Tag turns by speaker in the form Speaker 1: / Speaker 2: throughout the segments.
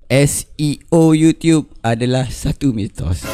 Speaker 1: SEO YouTube adalah satu mitos.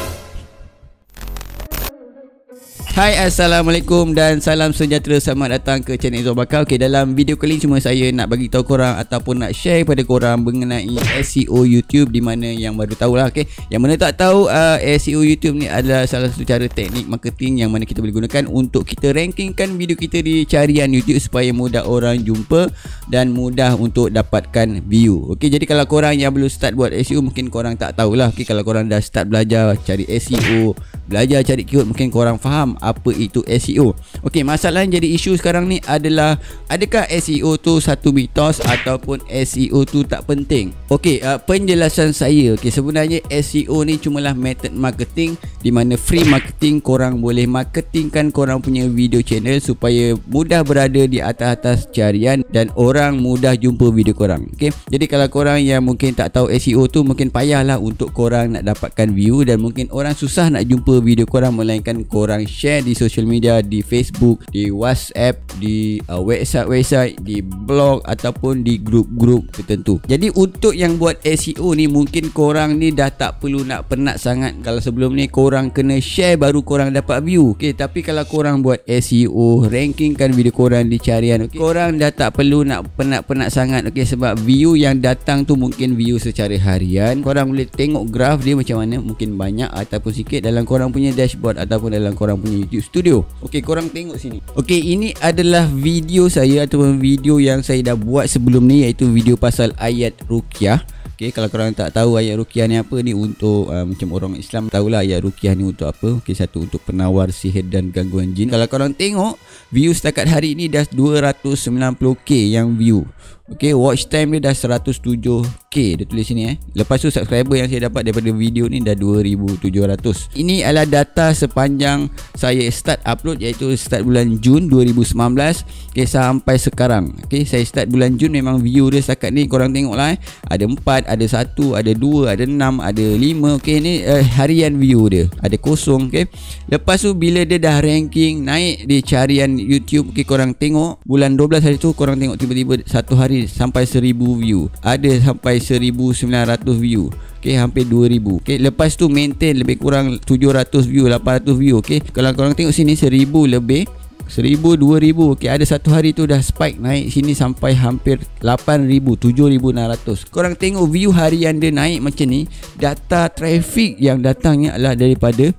Speaker 1: Hai, Assalamualaikum dan salam sejahtera. Selamat datang ke channel Izuan Bakar. Okay, dalam video kali ini cuma saya nak bagi tahu korang ataupun nak share kepada korang mengenai SEO YouTube, di mana yang baru tahulah. Okay, yang mana tak tahu, SEO YouTube ni adalah salah satu cara teknik marketing yang mana kita boleh gunakan untuk kita rankingkan video kita di carian YouTube supaya mudah orang jumpa dan mudah untuk dapatkan view. Okay, jadi kalau korang yang belum start buat SEO, mungkin korang tak tahulah. Okay, kalau korang dah start belajar cari SEO, belajar cari keyword, mungkin korang faham apa itu SEO. Okey, masalah yang jadi isu sekarang ni adalah, adakah SEO tu satu mitos ataupun SEO tu tak penting? Okey, penjelasan saya, okey, sebenarnya SEO ni cumalah method marketing di mana free marketing. Korang boleh marketingkan korang punya video channel supaya mudah berada di atas carian dan orang mudah jumpa video korang. Okey, jadi kalau korang yang mungkin tak tahu SEO tu, mungkin payahlah untuk korang nak dapatkan view, dan mungkin orang susah nak jumpa video korang melainkan korang share di social media, di Facebook, di WhatsApp, di website, di blog ataupun di grup-grup tertentu. Jadi untuk yang buat SEO ni, mungkin korang ni dah tak perlu nak penat sangat. Kalau sebelum ni korang kena share baru korang dapat view. Okey, tapi kalau korang buat SEO, rankingkan video korang di carian, okay, korang dah tak perlu nak penat-penat sangat. Okey, sebab view yang datang tu mungkin view secara harian. Korang boleh tengok graf dia macam mana, mungkin banyak ataupun sikit dalam korang punya dashboard ataupun dalam korang punya YouTube Studio. Okey, korang tengok sini. Okey, ini adalah video saya ataupun video yang saya dah buat sebelum ni, iaitu video pasal ayat ruqyah. Okey, kalau korang tak tahu ayat ruqyah ni apa, ni untuk macam orang Islam tahulah ayat ruqyah ni untuk apa. Okey, satu untuk penawar sihir dan gangguan jin. Kalau korang tengok view setakat hari ni dah 290k yang view. Okey, watch time dia dah 107k, dia tulis sini Lepas tu subscriber yang saya dapat daripada video ni dah 2700. Ini adalah data sepanjang saya start upload, iaitu start bulan Jun 2019, okey, sampai sekarang. Okey, saya start bulan Jun, memang view dia setakat ni korang tengoklah ada 4, ada 1, ada 2, ada 6, ada 5. Okey, ni harian view dia. Ada kosong. Okey, lepas tu bila dia dah ranking naik di carian YouTube, okey, korang tengok bulan 12 hari tu, korang tengok tiba-tiba satu hari sampai 1000 view, ada sampai 1900 view. Okey, hampir 2000. Okey, lepas tu maintain lebih kurang 700 view, 800 view. Okey, kalau korang tengok sini 1000 lebih, 1000, 2000. Okey, ada satu hari tu dah spike naik sini sampai hampir 8000, 7600. Korang tengok view harian dia naik macam ni. Data traffic yang datangnya adalah daripada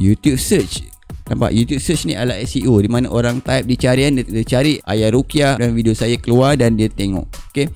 Speaker 1: YouTube search. Nampak, YouTube search ni adalah SEO, di mana orang type di carian, dia cari ayat ruqyah dan video saya keluar dan dia tengok. Okey,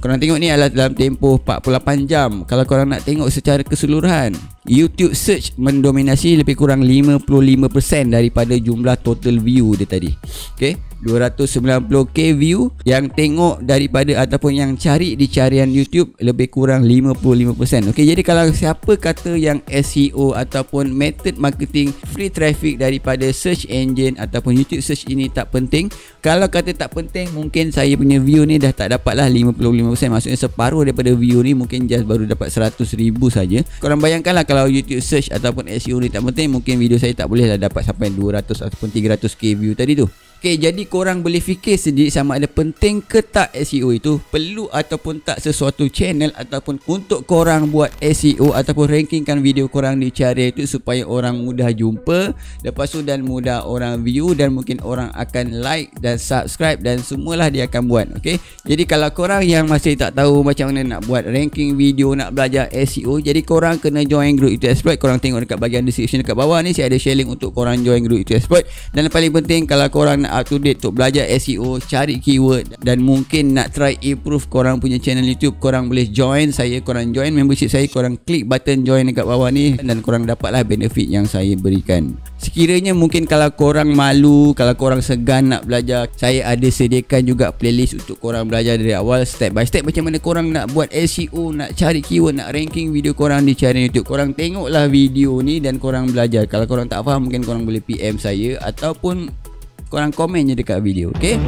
Speaker 1: korang tengok ni adalah dalam tempoh 48 jam. Kalau korang nak tengok secara keseluruhan, YouTube search mendominasi lebih kurang 55% daripada jumlah total view dia tadi. Okey, 290k view yang tengok daripada ataupun yang cari di carian YouTube lebih kurang 55%. Okey, jadi kalau siapa kata yang SEO ataupun method marketing free traffic daripada search engine ataupun YouTube search ini tak penting, kalau kata tak penting, mungkin saya punya view ni dah tak dapatlah 55%. Maksudnya separuh daripada view ni mungkin just baru dapat 100,000 saja. Korang bayangkanlah kalau YouTube search ataupun SEO ni tak penting, mungkin video saya tak boleh lah dapat sampai 200 ataupun 300k view tadi tu. Okey, jadi korang boleh fikir sendiri sama ada penting ke tak SEO itu, perlu ataupun tak sesuatu channel ataupun untuk korang buat SEO ataupun rankingkan video korang di cari itu supaya orang mudah jumpa, lepas tu dan mudah orang view, dan mungkin orang akan like dan subscribe dan semualah dia akan buat. Okey, jadi kalau korang yang masih tak tahu macam mana nak buat ranking video, nak belajar SEO, jadi korang kena join Group Youtubxploit. Korang tengok dekat bahagian description dekat bawah ni, saya ada share link untuk korang join Group Youtubxploit. Dan yang paling penting, kalau korang up to date untuk belajar SEO, cari keyword dan mungkin nak try improve korang punya channel YouTube, korang boleh join saya. Korang join membership saya, korang klik button join dekat bawah ni dan korang dapatlah benefit yang saya berikan. Sekiranya mungkin kalau korang malu, kalau korang segan nak belajar, saya ada sediakan juga playlist untuk korang belajar dari awal step by step macam mana korang nak buat SEO, nak cari keyword, nak ranking video korang di channel YouTube. Korang tengoklah video ni dan korang belajar. Kalau korang tak faham, mungkin korang boleh PM saya ataupun korang komen je dekat video. Okay?